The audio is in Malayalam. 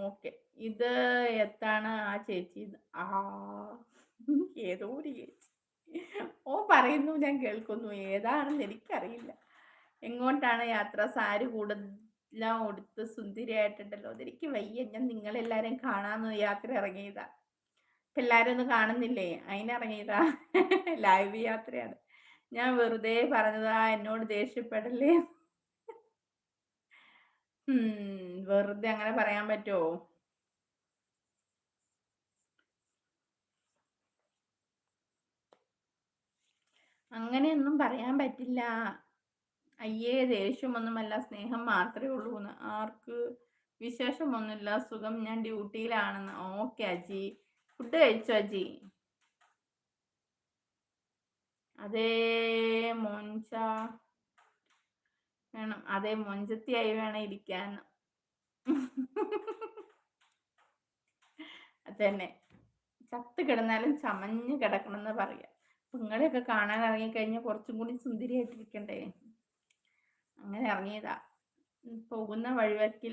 ഓക്കെ. ഇത് എത്താണ് ആ ചേച്ചി ആ ഏതോ ഒരു ചേച്ചി. ഓൻ പറയുന്നു ഞാൻ കേൾക്കുന്നു. ഏതാണെന്ന് എനിക്കറിയില്ല. എങ്ങോട്ടാണ് യാത്ര? സാരി കൂടുതലാ ഉടുത്ത് സുന്ദരിയായിട്ടുണ്ടല്ലോ. അതെനിക്ക് വയ്യ. ഞാൻ നിങ്ങളെല്ലാരെയും കാണാന്ന് യാത്ര ഇറങ്ങിയതാ. ഇപ്പൊ എല്ലാരും ഒന്നും കാണുന്നില്ലേ? അയിനിറങ്ങിയതാ. ലൈവ് യാത്രയാണ്. ഞാൻ വെറുതെ പറഞ്ഞതാ. എന്നോട് ദേഷ്യപ്പെടല്ലേ. വെറുതെ അങ്ങനെ പറയാൻ പറ്റുവോ? അങ്ങനെയൊന്നും പറയാൻ പറ്റില്ല. അയ്യേ! ദേഷ്യമൊന്നുമല്ല, സ്നേഹം മാത്രേ ഉള്ളൂന്ന്. ആർക്ക്? വിശേഷമൊന്നുമില്ല. സുഖം. ഞാൻ ഡ്യൂട്ടിയിലാണെന്ന്. ഓക്കെ അജി. ഫുഡ് കഴിച്ചോ അജി? അതേ മൊഞ്ച വേണം. അതേ മൊഞ്ചത്തിയായി വേണം ഇരിക്കാൻ. അതന്നെ. ചത്ത് കിടന്നാലും ചമഞ്ഞ് കിടക്കണംന്ന് പറയാ. നിങ്ങളെയൊക്കെ കാണാൻ ഇറങ്ങിക്കഴിഞ്ഞാൽ കുറച്ചും കൂടി സുന്ദരിയായിട്ടിരിക്കണ്ടേ? അങ്ങനെ ഇറങ്ങിയതാ. പോകുന്ന വഴിവക്കിൽ